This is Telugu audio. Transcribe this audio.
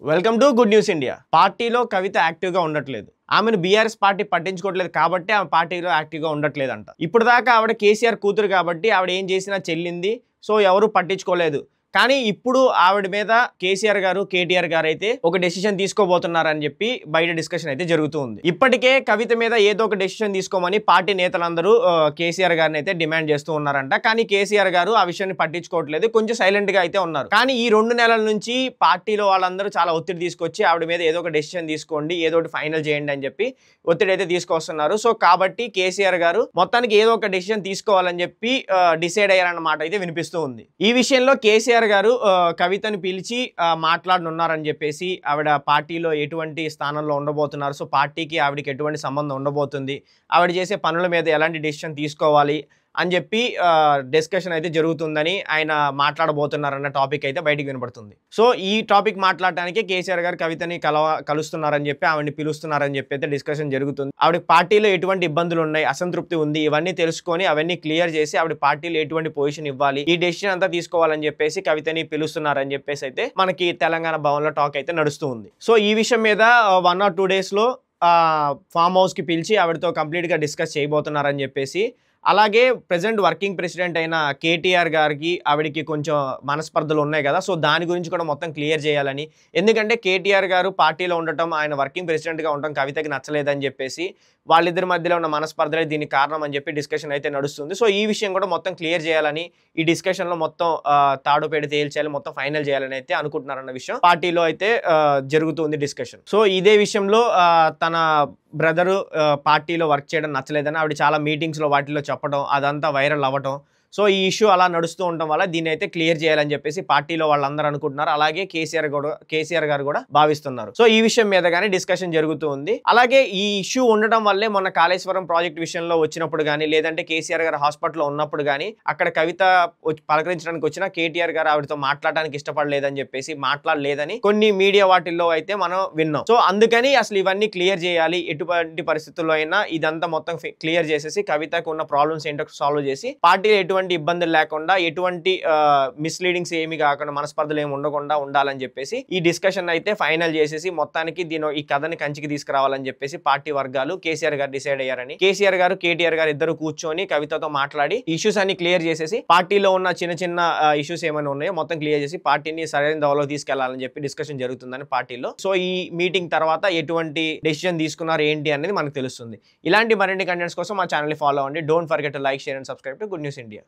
Welcome to good news India. పార్టీలో కవిత యాక్టివ్గా ఉండట్లేదు. ఆమెను బీఆర్ఎస్ పార్టీ పట్టించుకోవట్లేదు కాబట్టి ఆమె పార్టీలో యాక్టివ్గా ఉండట్లేదంట. ఇప్పుడు దాకా ఆవిడ కేసీఆర్ కూతురు కాబట్టి ఆవిడ ఏం చేసినా చెల్లింది. సో ఎవరు పట్టించుకోలేదు. కానీ ఇప్పుడు ఆవిడ మీద కేసీఆర్ గారు, కేటీఆర్ గారు అయితే ఒక డెసిషన్ తీసుకోబోతున్నారని చెప్పి బయట డిస్కషన్ అయితే జరుగుతుంది. ఇప్పటికే కవిత మీద ఏదో ఒక డెసిషన్ తీసుకోమని పార్టీ నేతలందరూ కేసీఆర్ గారిని అయితే డిమాండ్ చేస్తూ ఉన్నారంట. కానీ కేసీఆర్ గారు ఆ విషయాన్ని పట్టించుకోవట్లేదు, కొంచెం సైలెంట్ గా అయితే ఉన్నారు. కానీ ఈ 2 నెలల నుంచి పార్టీలో వాళ్ళందరూ చాలా ఒత్తిడి తీసుకొచ్చి ఆవిడ మీద ఏదో ఒక డెసిషన్ తీసుకోండి, ఏదో ఒకటి ఫైనల్ చేయండి అని చెప్పి ఒత్తిడి అయితే తీసుకొస్తున్నారు. సో కాబట్టి కేసీఆర్ గారు మొత్తానికి ఏదో ఒక డెసిషన్ తీసుకోవాలని చెప్పి డిసైడ్ అయ్యారన్నమాట అయితే వినిపిస్తూ ఉంది. ఈ విషయంలో కేసీఆర్ గారు కవితని పిలిచి మాట్లాడనున్నారని చెప్పేసి, ఆవిడ పార్టీలో ఎటువంటి స్థానంలో ఉండబోతున్నారు, సో పార్టీకి ఆవిడకి ఎటువంటి సంబంధం ఉండబోతుంది, ఆవిడ చేసే పనుల మీద ఎలాంటి డెసిషన్ తీసుకోవాలి అని చెప్పి డిస్కషన్ అయితే జరుగుతుందని ఆయన మాట్లాడబోతున్నారన్న టాపిక్ అయితే బయటికి వినపడుతుంది. సో ఈ టాపిక్ మాట్లాడటానికి కేసీఆర్ గారు కవితని కలుస్తున్నారని చెప్పి ఆవిడని పిలుస్తున్నారని చెప్పి అయితే డిస్కషన్ జరుగుతుంది. ఆవిడ పార్టీలో ఎటువంటి ఇబ్బందులు ఉన్నాయి, అసంతృప్తి ఉంది, ఇవన్నీ తెలుసుకొని అవన్నీ క్లియర్ చేసి ఆవిడ పార్టీలో ఎటువంటి పొజిషన్ ఇవ్వాలి, ఈ డెసిషన్ అంతా తీసుకోవాలని చెప్పేసి కవితని పిలుస్తున్నారని చెప్పేసి అయితే మనకి తెలంగాణ భవన్లో టాక్ అయితే నడుస్తూ ఉంది. సో ఈ విషయం మీద 1 or 2 days లో ఫామ్ హౌస్ కి పిలిచి ఆవిడతో కంప్లీట్ గా డిస్కస్ చేయబోతున్నారని చెప్పేసి, అలాగే ప్రెసెంట్ వర్కింగ్ ప్రెసిడెంట్ అయిన కేటీఆర్ గారికి ఆవిడకి కొంచెం మనస్పర్ధలు ఉన్నాయి కదా, సో దాని గురించి కూడా మొత్తం క్లియర్ చేయాలని. ఎందుకంటే కేటీఆర్ గారు పార్టీలో ఉండటం, ఆయన వర్కింగ్ ప్రెసిడెంట్గా ఉండటం కవితకి నచ్చలేదని చెప్పేసి వాళ్ళిద్దరి మధ్యలో ఉన్న మనస్పర్ధలే దీనికి కారణం అని చెప్పి డిస్కషన్ అయితే నడుస్తుంది. సో ఈ విషయం కూడా మొత్తం క్లియర్ చేయాలని, ఈ డిస్కషన్లో మొత్తం తాడుపేట తేల్చేయాలి, మొత్తం ఫైనల్ చేయాలని అయితే అనుకుంటున్నారన్న విషయం పార్టీలో అయితే జరుగుతుంది డిస్కషన్. సో ఇదే విషయంలో తన బ్రదరు పార్టీలో వర్క్ చేయడం నచ్చలేదని ఆవిడ చాలా మీటింగ్స్లో వాటిలో చెప్పడం, అదంతా వైరల్ అవ్వటం. సో ఈ ఇష్యూ అలా నడుస్తూ ఉండటం వల్ల దీన్ని అయితే క్లియర్ చేయాలని చెప్పేసి పార్టీలో వాళ్ళందరూ అనుకుంటున్నారు. అలాగే కేసీఆర్ గారు కూడా భావిస్తున్నారు. సో ఈ విషయం మీద కానీ డిస్కషన్ జరుగుతూ ఉంది. అలాగే ఈ ఇష్యూ ఉండడం వల్లే మొన్న కాళేశ్వరం ప్రాజెక్ట్ విషయంలో వచ్చినప్పుడు కానీ, లేదంటే కేసీఆర్ గారు హాస్పిటల్లో ఉన్నప్పుడు కానీ అక్కడ కవిత పలకరించడానికి వచ్చిన కేటీఆర్ గారు ఆవిడతో మాట్లాడడానికి ఇష్టపడలేదని చెప్పేసి, మాట్లాడలేదని కొన్ని మీడియా వాటిల్లో అయితే మనం విన్నాం. సో అందుకని అసలు ఇవన్నీ క్లియర్ చేయాలి, ఎటువంటి పరిస్థితుల్లో అయినా ఇదంతా మొత్తం క్లియర్ చేసేసి కవితకు ఉన్న ప్రాబ్లమ్స్ ఏంటో సాల్వ్ చేసి పార్టీలో ఎటువంటి ఇబ్బందులు లేకుండా, ఎటువంటి మిస్లీడింగ్స్ ఏమి కాకుండా, మనస్పర్ధలు ఏమి ఉండకుండా ఉండాలని చెప్పేసి ఈ డిస్కషన్ అయితే ఫైనల్ చేసేసి మొత్తానికి ఈ కథని కంచికి తీసుకురావాలని చెప్పేసి పార్టీ వర్గాలు కేసీఆర్ గారు డిసైడ్ అయ్యారని, కేసీఆర్ గారు కేటీఆర్ గారు ఇద్దరు కూర్చొని కవితతో మాట్లాడి ఇష్యూస్ అన్ని క్లియర్ చేసేసి పార్టీలో ఉన్న చిన్న చిన్న ఇష్యూస్ ఏమైనా ఉన్నాయో మొత్తం క్లియర్ చేసి పార్టీని సరైన దోవలో తీసుకెళ్లాలని చెప్పి డిస్కషన్ జరుగుతుందని పార్టీలో. సో ఈ మీటింగ్ తర్వాత ఎటువంటి డెసిషన్ తీసుకున్నారు ఏంటి అనేది మనకు తెలుస్తుంది. ఇలాంటి మరిన్ని కంటెంట్స్ కోసం మా ఛానల్ ని ఫాలో అవ్వండి. Don't forget to like, share and subscribe to good news India.